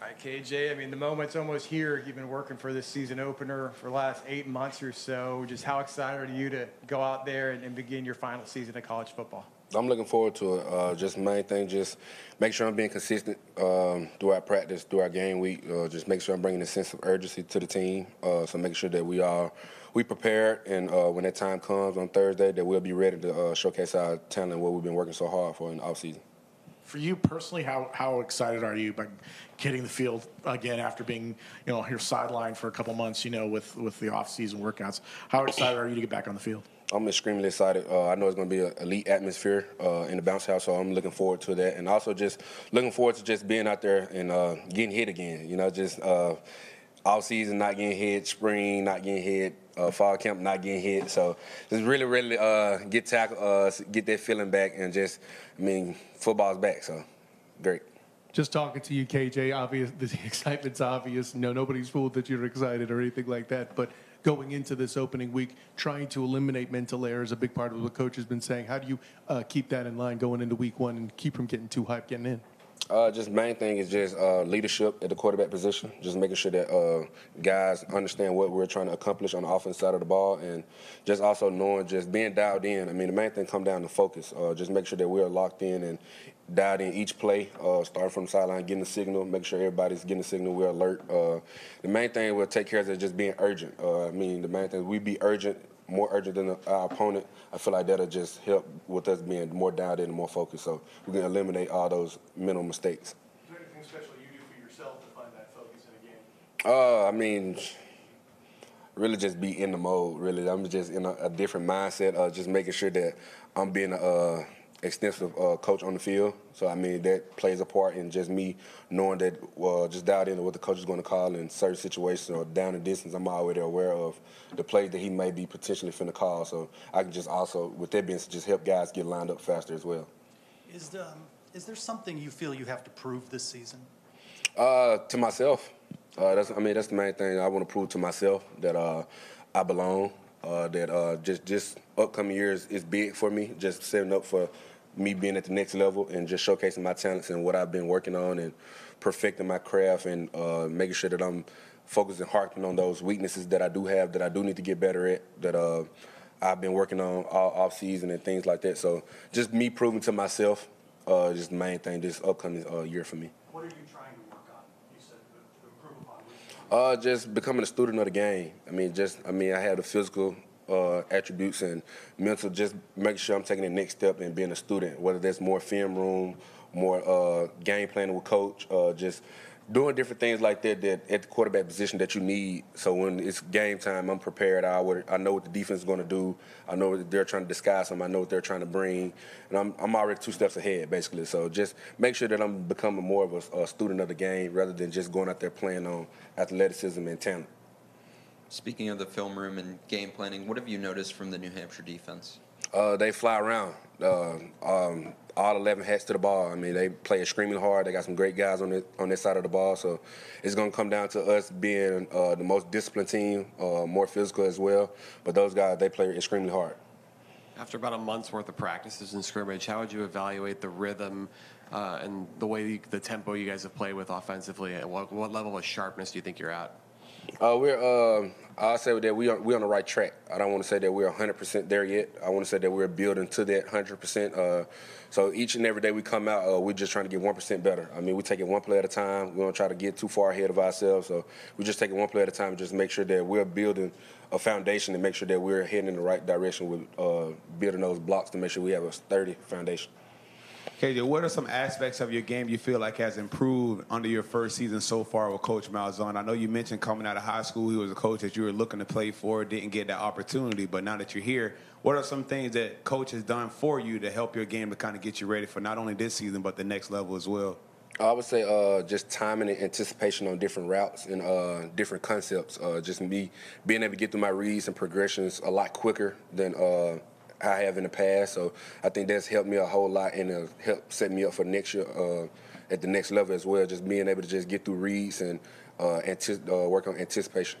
All right, KJ, I mean, the moment's almost here. You've been working for this season opener for the last 8 months or so. Just how excited are you to go out there and begin your final season of college football? I'm looking forward to it. Just main thing, just make sure I'm being consistent throughout practice, throughout game week. Just make sure I'm bringing a sense of urgency to the team. So make sure that we prepared, and when that time comes on Thursday, that we'll be ready to showcase our talent and what we've been working so hard for in the offseason. For you personally, how excited are you about getting the field again after being, here sidelined for a couple months, with the off-season workouts? How excited are you to get back on the field? I'm extremely excited. I know it's going to be an elite atmosphere in the bounce house, so I'm looking forward to that. And also just looking forward to just being out there and getting hit again. Just off-season not getting hit, spring not getting hit, fall camp not getting hit. So just really get that feeling back, and football's back, so great. Just talking to you, KJ, obvious, the excitement's obvious. Nobody's fooled that you're excited or anything like that. But going into this opening week, trying to eliminate mental error is a big part of what Coach has been saying. How do you keep that in line going into week one and keep from getting too hyped getting in? Just main thing is just leadership at the quarterback position. Just making sure that guys understand what we're trying to accomplish on the offense side of the ball, and just also knowing, just being dialed in. I mean, the main thing come down to focus. Just make sure that we're locked in and dialed in each play, starting from the sideline, getting the signal, make sure everybody's getting the signal, we're alert. The main thing we'll take care of is just being urgent. The main thing, we be urgent, more urgent than our opponent. I feel like that'll just help with us being more dialed in and more focused. So we can eliminate all those mental mistakes. Is there anything special you do for yourself to find that focus in a game? Really just be in the mode, really. I'm just in a different mindset, just making sure that I'm being a extensive coach on the field. So, that plays a part in just me knowing that just dialed into what the coach is going to call in certain situations or down the distance. I'm already aware of the plays that he may be potentially finna call. So I can just also, with that being said, just help guys get lined up faster as well. Is there something you feel you have to prove this season? To myself. That's the main thing. I want to prove to myself that I belong. That just upcoming years is big for me. Just setting up for me being at the next level and just showcasing my talents and what I've been working on and perfecting my craft and making sure that I'm focused and harping on those weaknesses that I do have, that I do need to get better at, that I've been working on all off season and things like that. So just me proving to myself, just the main thing this upcoming year for me. What are you trying to work on? You said to improve upon. Just becoming a student of the game. I have the physical attributes and mental, just making sure I'm taking the next step and being a student, whether that's more film room, more game planning with coach, just doing different things like that at the quarterback position that you need. So when it's game time, I'm prepared. I know what the defense is going to do. I know what they're trying to disguise them. I know what they're trying to bring. And I'm already 2 steps ahead, basically. So just make sure that I'm becoming more of a student of the game rather than just going out there playing on athleticism and talent. Speaking of the film room and game planning, what have you noticed from the New Hampshire defense? They fly around. All 11 hats to the ball. They play extremely hard. They got some great guys on this side of the ball. So it's going to come down to us being the most disciplined team, more physical as well. But those guys, they play extremely hard. After about a month's worth of practices in scrimmage, how would you evaluate the rhythm and the way the tempo you guys have played with offensively? What level of sharpness do you think you're at? I'll say that we're on the right track. I don't want to say that we're 100% there yet. I want to say that we're building to that 100%. So each and every day we come out, we're just trying to get 1% better. We take it one play at a time. We don't try to get too far ahead of ourselves. So we just take it one play at a time and just make sure that we're building a foundation and make sure that we're heading in the right direction with building those blocks to make sure we have a sturdy foundation. KJ, what are some aspects of your game you feel like has improved under your first season so far with Coach Malzahn? I know you mentioned coming out of high school, he was a coach that you were looking to play for, didn't get that opportunity, but now that you're here, what are some things that Coach has done for you to help your game to kind of get you ready for not only this season but the next level as well? I would say just timing and anticipation on different routes and different concepts. Just me being able to get through my reads and progressions a lot quicker than I have in the past. So I think that's helped me a whole lot and helped set me up for next year at the next level as well, just being able to just get through reads and work on anticipation.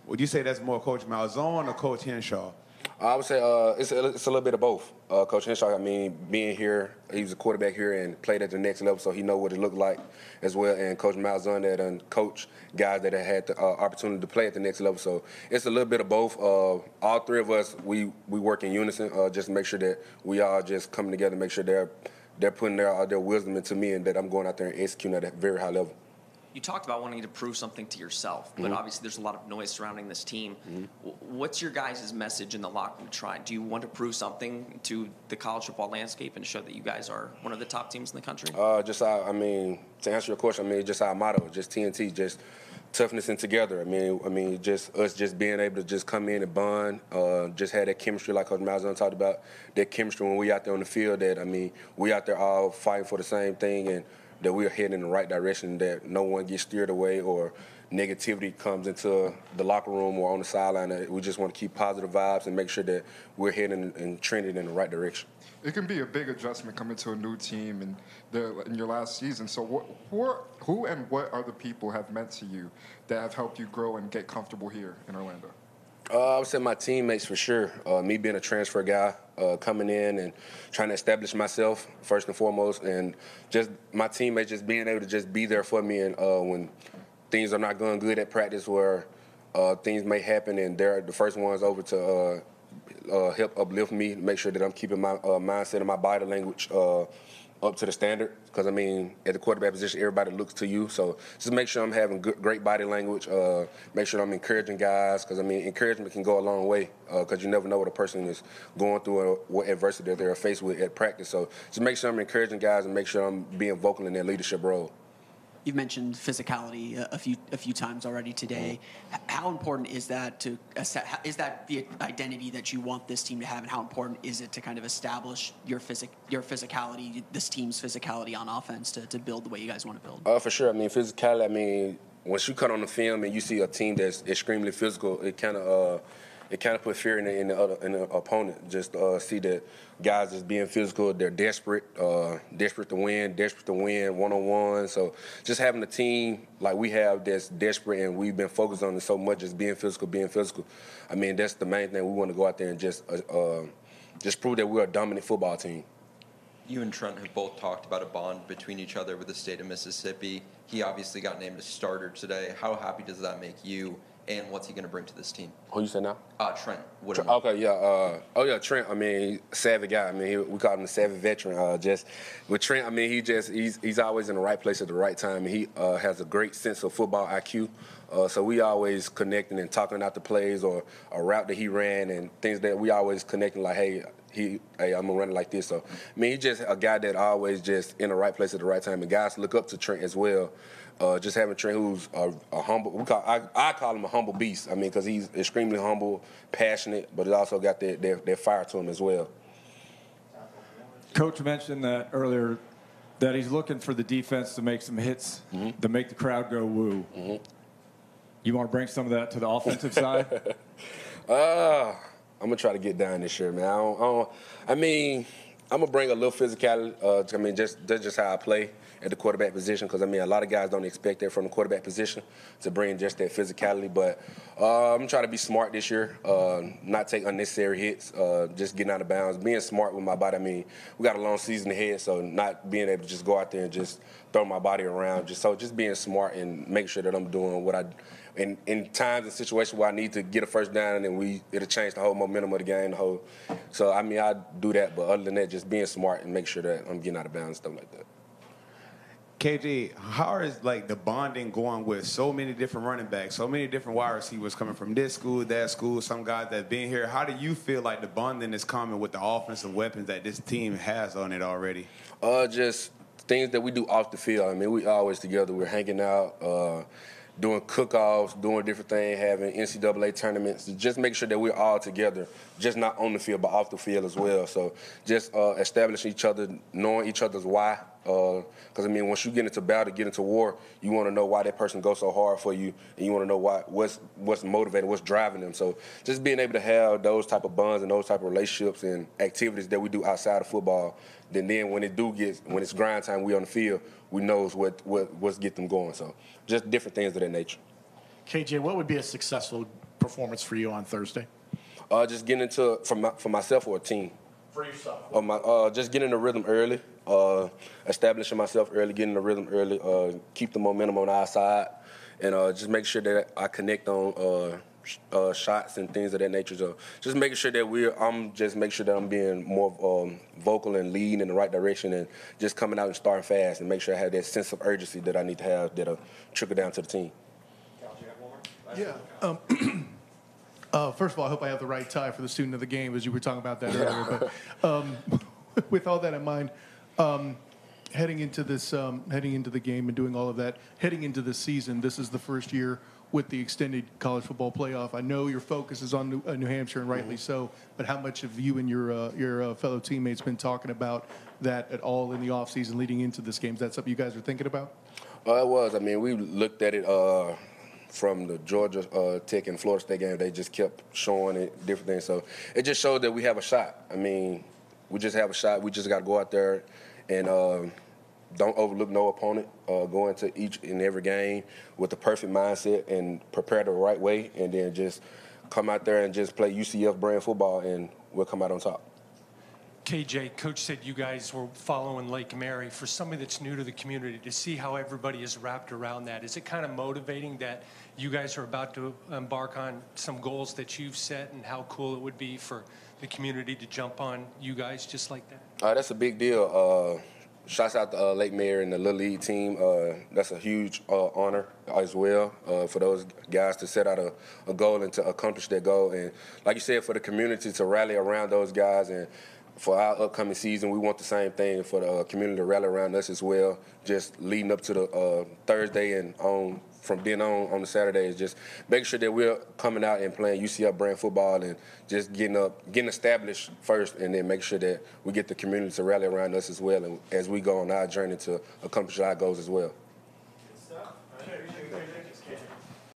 Would you say that's more Coach Malzahn or Coach Henshaw? I would say it's a little bit of both. Coach Henshaw, I mean, being here, he was a quarterback here and played at the next level, so he know what it looked like as well. And Coach Malzahn that coached guys that had the opportunity to play at the next level. So it's a little bit of both. All three of us, we work in unison just to make sure that we all just coming together, make sure they're putting their wisdom into me and that I'm going out there and executing at a very high level. You talked about wanting to prove something to yourself, but obviously there's a lot of noise surrounding this team. What's your guys' message in the locker room? Do you want to prove something to the college football landscape and show that you guys are one of the top teams in the country? To answer your question, just our motto, just TNT, just toughness and together. I mean, just us just being able to just come in and bond, just have that chemistry like Coach Malzahn talked about, that chemistry when we out there on the field we out there all fighting for the same thing and that we're heading in the right direction, that no one gets steered away or negativity comes into the locker room or on the sideline. We just want to keep positive vibes and make sure that we're heading and trending in the right direction. It can be a big adjustment coming to a new team in your last season. So who and what other people have meant to you that have helped you grow and get comfortable here in Orlando? I would say my teammates for sure. Me being a transfer guy, coming in and trying to establish myself first and foremost, and just my teammates just being able to just be there for me and when things are not going good at practice where things may happen and they're the first ones over to help uplift me, make sure that I'm keeping my mindset and my body language up to the standard. Because, I mean, at the quarterback position, everybody looks to you. So just make sure I'm having great body language, make sure I'm encouraging guys. Because, I mean, encouragement can go a long way because you never know what a person is going through or what adversity they're faced with at practice. So just make sure I'm encouraging guys and make sure I'm being vocal in their leadership role. You've mentioned physicality a few times already today. How important is that is that the identity that you want this team to have, and how important is it to kind of establish your physicality, this team's physicality on offense to build the way you guys want to build? For sure. I mean, physicality, I mean, once you cut on the film and you see a team that's extremely physical, it kind of put fear in the opponent. Just see that guys is being physical, they're desperate to win one-on-one. So just having a team like we have that's desperate and we've been focused on it so much as being physical. I mean, that's the main thing. We want to go out there and just prove that we're a dominant football team. You and Trent have both talked about a bond between each other with the state of Mississippi. He obviously got named a starter today. How happy does that make you? And what's he going to bring to this team? Who you say now? Trent. Okay, yeah. Trent, I mean, savvy guy. I mean, we call him the savvy veteran. With Trent, I mean, he's always in the right place at the right time. He has a great sense of football IQ. So we always connecting and talking out the plays or a route that he ran and things that we always connecting like, hey, I'm going to run it like this. So, I mean, he's just a guy that always just in the right place at the right time. And guys look up to Trent as well. Just having Trent, who's a humble, I call him a humble beast. I mean, because he's extremely humble, passionate, but he also got that fire to him as well. Coach mentioned that earlier, that he's looking for the defense to make some hits to make the crowd go woo. You want to bring some of that to the offensive side? I'm going to try to get down this year, man. I mean, I'm going to bring a little physicality. I mean, that's just how I play at the quarterback position because, I mean, a lot of guys don't expect that from the quarterback position to bring just that physicality. But I'm trying to be smart this year, not take unnecessary hits, just getting out of bounds, being smart with my body. I mean, we got a long season ahead, so not being able to just go out there and just throw my body around. Just being smart and making sure that I'm doing what I – in times and situations where I need to get a first down and it'll change the whole momentum of the game. So, I mean, I do that. But other than that, just being smart and make sure that I'm getting out of bounds and stuff like that. KJ, how is like the bonding going with so many different running backs, so many different wide receivers coming from this school, that school, some guys that been here? How do you feel like the bonding is coming with the offensive weapons that this team has on it already? Just things that we do off the field. I mean, we always together. We're hanging out, doing cook-offs, doing different things, having NCAA tournaments, just make sure that we're all together, just not on the field, but off the field as well. So just establishing each other, knowing each other's why. Because, I mean, once you get into battle, get into war, you want to know why that person goes so hard for you, and you want to know what's motivating, what's driving them. So just being able to have those type of bonds and those type of relationships and activities that we do outside of football, then when it's grind time, we on the field, we knows what's get them going. So just different things of that nature. KJ, what would be a successful performance for you on Thursday? Just getting into for myself or a team. For yourself. Just getting in the rhythm early, establishing myself early, getting in the rhythm early, keep the momentum on our side, and just make sure that I connect on shots and things of that nature. So just making sure that I'm being more vocal and leading in the right direction, and just coming out and starting fast, and make sure I have that sense of urgency that I need to have that'll trickle down to the team. Yeah. First of all, I hope I have the right tie for the student of the game, as you were talking about that earlier. But with all that in mind, heading into the game and doing all of that, heading into this season, this is the first year with the extended college football playoff. I know your focus is on New Hampshire, and rightly so, but how much have you and your fellow teammates been talking about that at all in the offseason leading into this game? Is that something you guys are thinking about? It was. I mean, we looked at it from the Georgia Tech and Florida State game. They just kept showing it, different things. So it just showed that we have a shot. I mean, we just have a shot. We just got to go out there and don't overlook no opponent. Go into each and every game with the perfect mindset and prepare the right way, and then just come out there and just play UCF brand football, and we'll come out on top. KJ, Coach said you guys were following Lake Mary. For somebody that's new to the community, to see how everybody is wrapped around that, is it kind of motivating that you guys are about to embark on some goals that you've set, and how cool it would be for the community to jump on you guys just like that? That's a big deal. Shouts out to Lake Mary and the Little League team. That's a huge honor as well for those guys to set out a goal and to accomplish that goal. And like you said, for the community to rally around those guys, and for our upcoming season, we want the same thing for the community to rally around us as well. Just leading up to the Thursday and from then on the Saturday is just making sure that we're coming out and playing UCF brand football, and just getting established first, and then make sure that we get the community to rally around us as well, and as we go on our journey to accomplish our goals as well.